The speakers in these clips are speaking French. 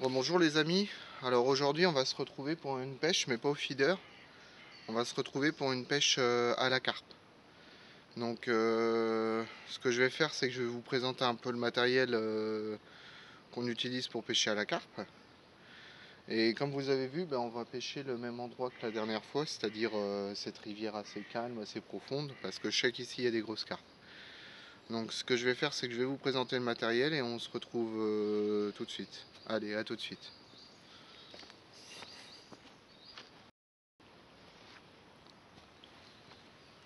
Bon, bonjour les amis, alors aujourd'hui on va se retrouver pour une pêche mais pas au feeder, on va se retrouver pour une pêche à la carpe. Donc ce que je vais faire c'est que je vais vous présenter un peu le matériel qu'on utilise pour pêcher à la carpe. Et comme vous avez vu, on va pêcher le même endroit que la dernière fois, c'est-à-dire cette rivière assez calme, assez profonde, parce que je sais qu'ici il y a des grosses carpes. Donc ce que je vais faire c'est que je vais vous présenter le matériel et on se retrouve tout de suite. Allez, à tout de suite.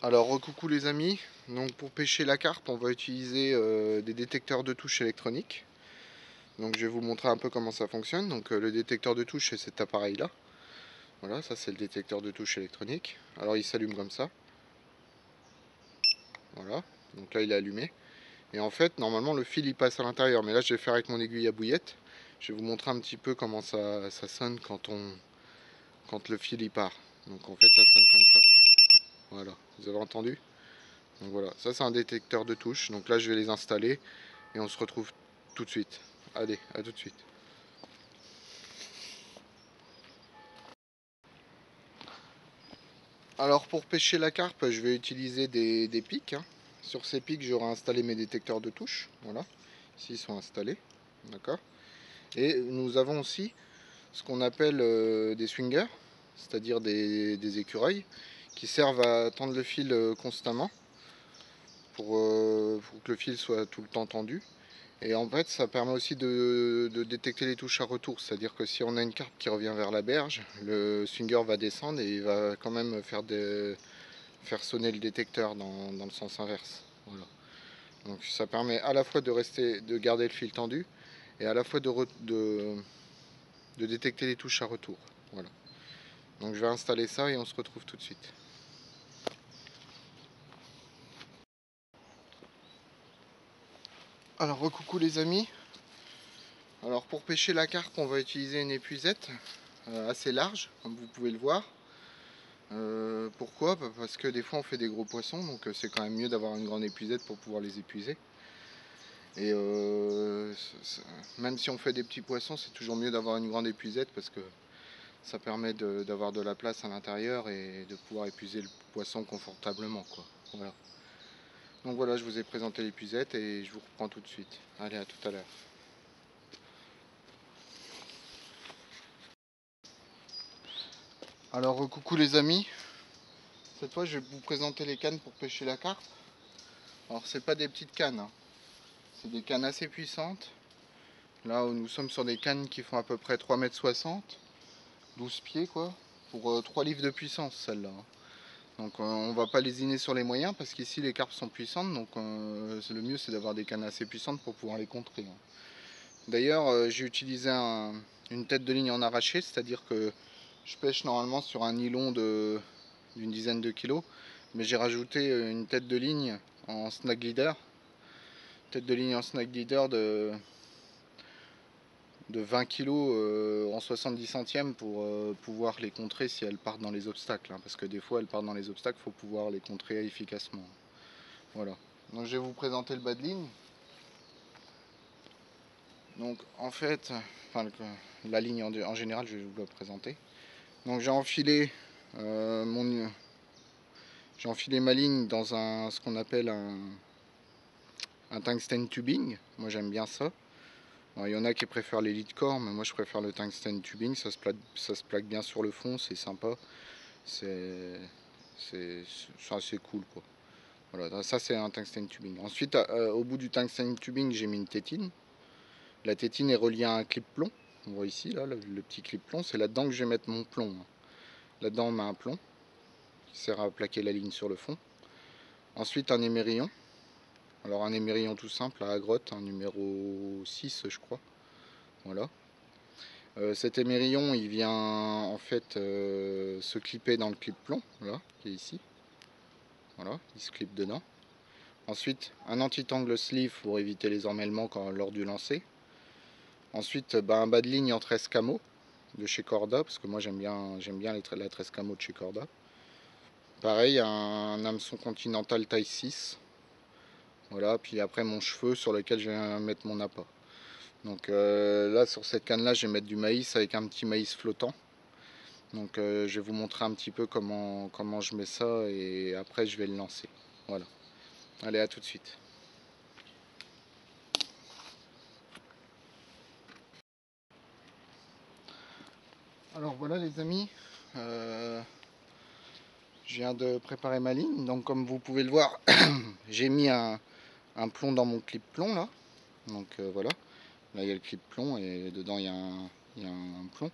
Alors recoucou les amis, donc pour pêcher la carpe on va utiliser des détecteurs de touche électroniques. Donc je vais vous montrer un peu comment ça fonctionne. Donc le détecteur de touche c'est cet appareil là. Voilà, ça c'est le détecteur de touche électronique. Alors il s'allume comme ça. Voilà, donc là il est allumé. Et en fait normalement le fil il passe à l'intérieur. Mais là je vais faire avec mon aiguille à bouillette. Je vais vous montrer un petit peu comment ça sonne quand le fil il part. Donc en fait ça sonne comme ça. Voilà, vous avez entendu? Donc voilà, ça c'est un détecteur de touche. Donc là je vais les installer et on se retrouve tout de suite. Allez, à tout de suite. Alors pour pêcher la carpe, je vais utiliser des pics. Sur ces pics, j'aurai installé mes détecteurs de touche. Voilà, ici ils sont installés. D'accord. Et nous avons aussi ce qu'on appelle des swingers, c'est-à-dire des écureuils, qui servent à tendre le fil constamment pour que le fil soit tout le temps tendu. Et en fait, ça permet aussi de détecter les touches à retour. C'est-à-dire que si on a une carpe qui revient vers la berge, le swinger va descendre et il va quand même faire sonner le détecteur dans le sens inverse. Voilà. Donc ça permet à la fois de garder le fil tendu et à la fois de détecter les touches à retour. Voilà. Donc je vais installer ça et on se retrouve tout de suite. Alors recoucou les amis. Alors pour pêcher la carpe, on va utiliser une épuisette assez large, comme vous pouvez le voir. Pourquoi? Parce que des fois on fait des gros poissons, donc c'est quand même mieux d'avoir une grande épuisette pour pouvoir les épuiser. Et même si on fait des petits poissons, c'est toujours mieux d'avoir une grande épuisette parce que ça permet d'avoir de la place à l'intérieur et de pouvoir épuiser le poisson confortablement, quoi. Voilà. Donc voilà, je vous ai présenté l'épuisette et je vous reprends tout de suite. Allez, à tout à l'heure. Alors coucou les amis, cette fois je vais vous présenter les cannes pour pêcher la carpe. Alors c'est pas des petites cannes, hein. C'est des cannes assez puissantes. Là où nous sommes sur des cannes qui font à peu près 3,60 m, 12 pieds quoi, pour 3 livres de puissance celle-là. Donc on va pas lésiner sur les moyens parce qu'ici les carpes sont puissantes, donc le mieux c'est d'avoir des cannes assez puissantes pour pouvoir les contrer. D'ailleurs j'ai utilisé une tête de ligne en arraché, c'est-à-dire que je pêche normalement sur un nylon d'une dizaine de kilos, mais j'ai rajouté une tête de ligne en snag leader. Tête de ligne en snag leader de 20 kg en 70 centièmes pour pouvoir les contrer si elles partent dans les obstacles, hein, parce que des fois elles partent dans les obstacles, il faut pouvoir les contrer efficacement. Voilà. Donc je vais vous présenter le bas de ligne. Donc en fait, enfin, la ligne en général, je vais vous la présenter. Donc j'ai enfilé ma ligne dans ce qu'on appelle un tungsten tubing. Moi j'aime bien ça. Il y en a qui préfèrent les lead core, mais moi je préfère le tungsten tubing, ça se plaque bien sur le fond, c'est sympa, c'est assez cool quoi. Voilà, ça c'est un tungsten tubing. Ensuite, au bout du tungsten tubing, j'ai mis une tétine. La tétine est reliée à un clip plomb. On voit ici, là, le petit clip plomb, c'est là-dedans que je vais mettre mon plomb. Là-dedans, on met un plomb qui sert à plaquer la ligne sur le fond. Ensuite, un émerillon. Alors, un émerillon tout simple à la grotte, un numéro 6, je crois. Voilà. Cet émerillon, il vient en fait se clipper dans le clip plomb, là, qui est ici. Voilà, il se clip dedans. Ensuite, un anti-tangle sleeve pour éviter les emmêlements lors du lancer. Ensuite, un bas de ligne en 13 camo de chez Corda, parce que moi j'aime bien la 13 camo de chez Corda. Pareil, un hameçon continental taille 6. Voilà, puis après mon cheveu sur lequel je vais mettre mon appât. Donc là sur cette canne là je vais mettre du maïs avec un petit maïs flottant. Donc je vais vous montrer un petit peu comment je mets ça et après je vais le lancer. Voilà. Allez, à tout de suite. Alors voilà les amis, je viens de préparer ma ligne. Donc comme vous pouvez le voir, j'ai mis un plomb dans mon clip plomb là. Donc voilà, là il y a le clip plomb et dedans il y a un plomb.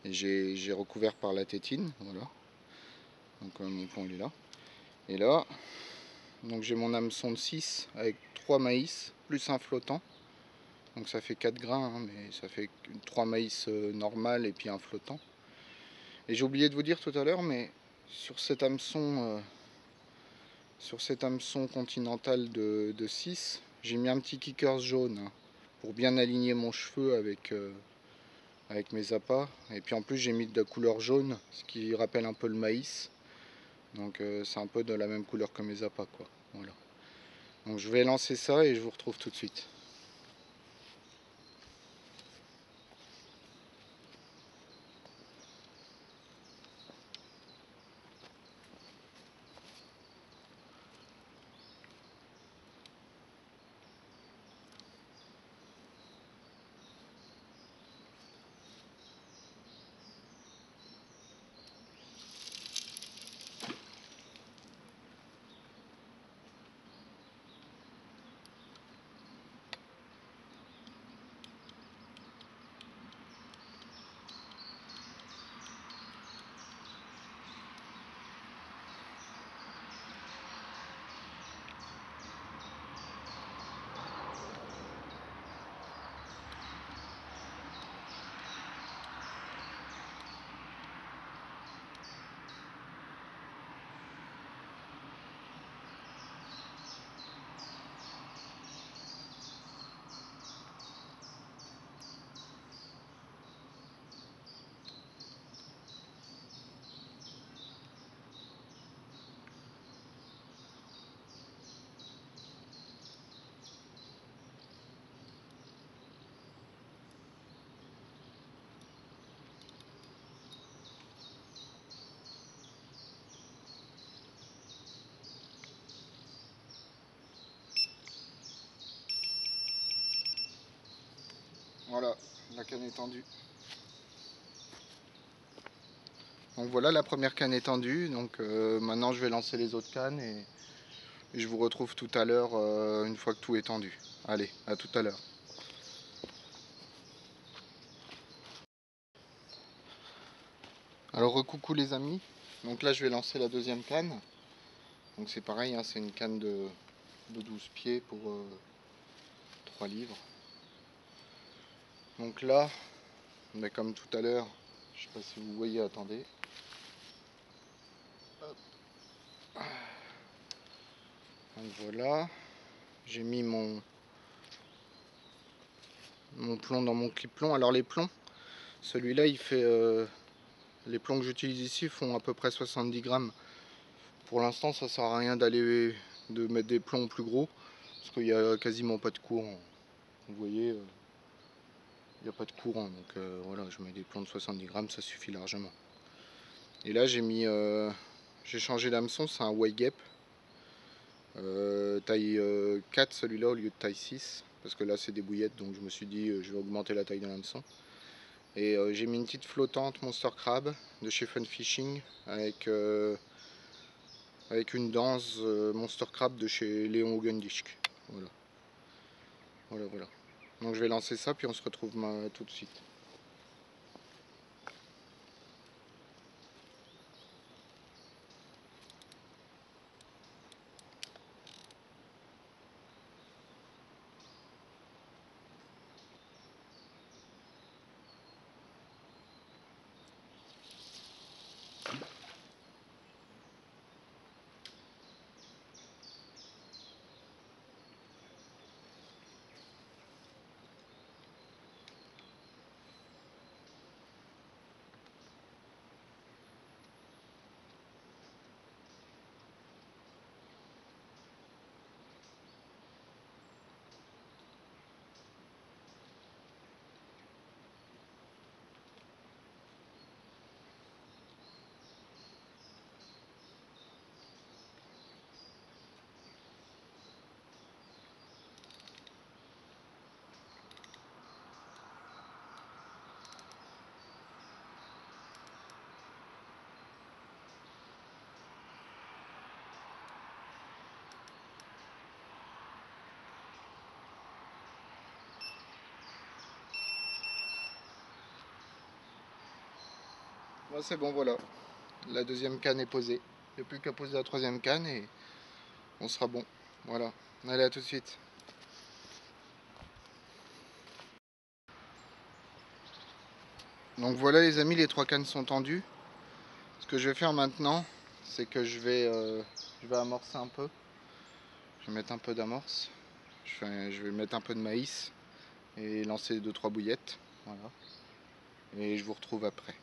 Et j'ai recouvert par la tétine, voilà. Donc mon plomb il est là. Et là, donc j'ai mon hameçon de 6 avec 3 maïs plus un flottant. Donc ça fait 4 grains, hein, mais ça fait 3 maïs normal et puis un flottant. Et j'ai oublié de vous dire tout à l'heure, mais sur cet hameçon continental de 6, j'ai mis un petit kickers jaune, hein, pour bien aligner mon cheveu avec mes appâts. Et puis en plus j'ai mis de la couleur jaune, ce qui rappelle un peu le maïs. Donc c'est un peu de la même couleur que mes appâts, quoi. Voilà. Donc je vais lancer ça et je vous retrouve tout de suite. Voilà, la canne est tendue. Donc voilà, la première canne est tendue. Donc maintenant je vais lancer les autres cannes et je vous retrouve tout à l'heure une fois que tout est tendu. Allez, à tout à l'heure. Alors recoucou les amis. Donc là je vais lancer la deuxième canne. Donc c'est pareil, hein, c'est une canne de 12 pieds pour 3 livres. Donc là, mais comme tout à l'heure, je sais pas si vous voyez, attendez. Donc voilà, j'ai mis mon plomb dans mon clip plomb. Alors les plombs, celui-là il fait les plombs que j'utilise ici font à peu près 70 grammes. Pour l'instant ça sert à rien de mettre des plombs plus gros parce qu'il n'y a quasiment pas de courant. Vous voyez, il n'y a pas de courant, donc voilà, je mets des plombs de 70 grammes, ça suffit largement. Et là j'ai changé d'hameçon, c'est un Y-Gap. Taille 4 celui-là au lieu de taille 6 parce que là c'est des bouillettes, donc je me suis dit je vais augmenter la taille de l'hameçon. Et j'ai mis une petite flottante Monster Crab de chez Fun Fishing avec une danse Monster Crab de chez Léon Hougendijk. Voilà. Voilà. Donc je vais lancer ça puis on se retrouve tout de suite. Moi c'est bon, voilà. La deuxième canne est posée. Il n'y a plus qu'à poser la troisième canne et on sera bon. Voilà. Allez, à tout de suite. Donc voilà les amis, les 3 cannes sont tendues. Ce que je vais faire maintenant, c'est que je vais amorcer un peu. Je vais mettre un peu d'amorce. Je vais mettre un peu de maïs et lancer 2-3 bouillettes. Voilà. Et je vous retrouve après.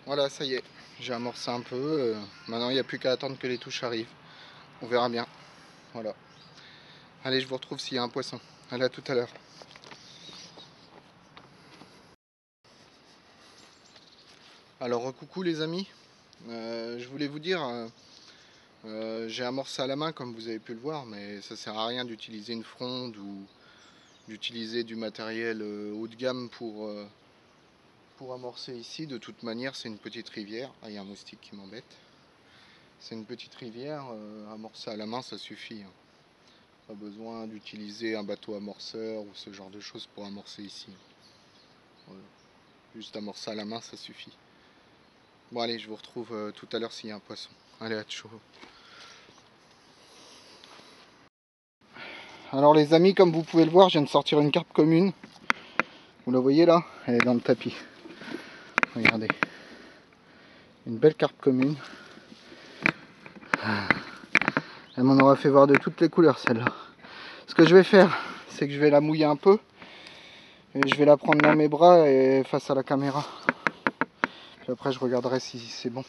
Voilà, ça y est, j'ai amorcé un peu. Maintenant, il n'y a plus qu'à attendre que les touches arrivent. On verra bien. Voilà. Allez, je vous retrouve s'il y a un poisson. Allez, à tout à l'heure. Alors, coucou les amis. Je voulais vous dire, j'ai amorcé à la main comme vous avez pu le voir, mais ça sert à rien d'utiliser une fronde ou d'utiliser du matériel haut de gamme pour amorcer ici. De toute manière, c'est une petite rivière. Ah, il y a un moustique qui m'embête. C'est une petite rivière, amorcer à la main, ça suffit, hein. Pas besoin d'utiliser un bateau amorceur ou ce genre de choses pour amorcer ici. Voilà. Juste amorcer à la main, ça suffit. Bon allez, je vous retrouve tout à l'heure s'il y a un poisson. Allez, à chaud. Alors les amis, comme vous pouvez le voir, je viens de sortir une carpe commune. Vous la voyez là? Elle est dans le tapis. Regardez. Une belle carpe commune. Elle m'en aura fait voir de toutes les couleurs celle-là. Ce que je vais faire, c'est que je vais la mouiller un peu. Et je vais la prendre dans mes bras et face à la caméra. Puis après je regarderai si c'est bon.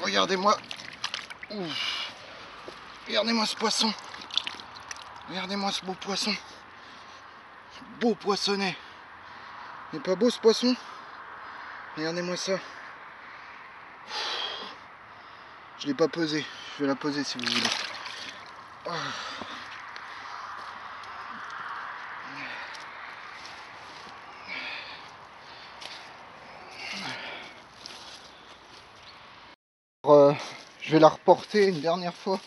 Regardez-moi. Regardez-moi ce poisson. Regardez-moi ce beau poisson. Beau poissonnet. Il n'est pas beau ce poisson? Regardez-moi ça. Je ne l'ai pas pesé. Je vais la poser si vous voulez. Alors, je vais la reporter une dernière fois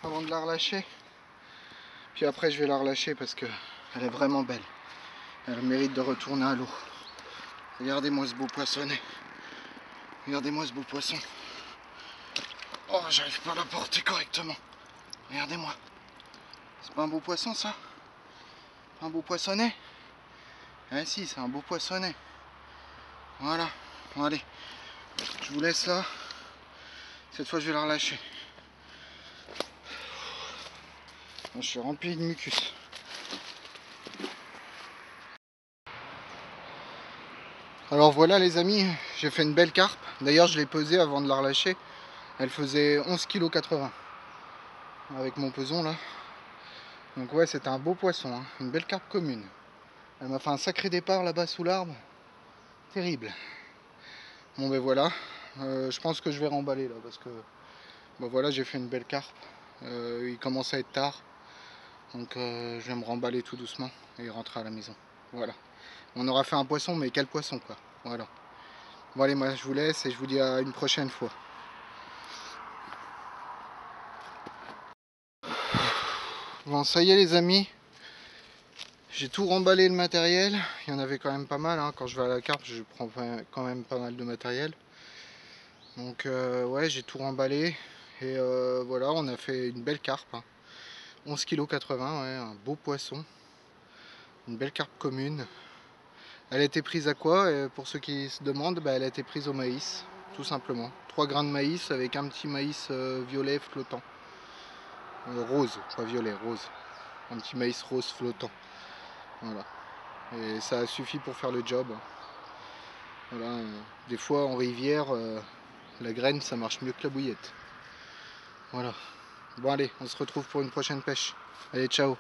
avant de la relâcher. Puis après je vais la relâcher parce que elle est vraiment belle. Elle mérite de retourner à l'eau. Regardez-moi ce beau poissonnet. Regardez-moi ce beau poisson. Oh, j'arrive pas à la porter correctement. Regardez-moi. C'est pas un beau poisson ça? Un beau poissonnet? Ah si, c'est un beau poissonnet. Voilà. Bon allez, je vous laisse là. Cette fois je vais la relâcher. Je suis rempli de mucus. Alors voilà les amis, j'ai fait une belle carpe. D'ailleurs je l'ai pesée avant de la relâcher. Elle faisait 11,80 kg avec mon peson là. Donc ouais, c'était un beau poisson, hein. Une belle carpe commune. Elle m'a fait un sacré départ là-bas sous l'arbre. Terrible. Bon ben voilà, je pense que je vais remballer là parce que ben voilà, j'ai fait une belle carpe. Il commence à être tard. Donc je vais me remballer tout doucement et rentrer à la maison. Voilà. On aura fait un poisson, mais quel poisson quoi. Voilà. Bon allez, moi je vous laisse et je vous dis à une prochaine fois. Bon, ça y est les amis, j'ai tout remballé le matériel. Il y en avait quand même pas mal, hein. Quand je vais à la carpe, je prends quand même pas mal de matériel. Donc ouais, j'ai tout remballé. Et voilà, on a fait une belle carpe, hein. 11,80 kg, ouais, un beau poisson. Une belle carpe commune. Elle a été prise à quoi? Pour ceux qui se demandent, bah, elle a été prise au maïs, tout simplement. 3 grains de maïs avec un petit maïs violet flottant. Rose, pas violet, rose. Un petit maïs rose flottant. Voilà. Et ça a suffi pour faire le job. Voilà. Des fois en rivière, la graine ça marche mieux que la bouillette. Voilà. Bon allez, on se retrouve pour une prochaine pêche. Allez, ciao.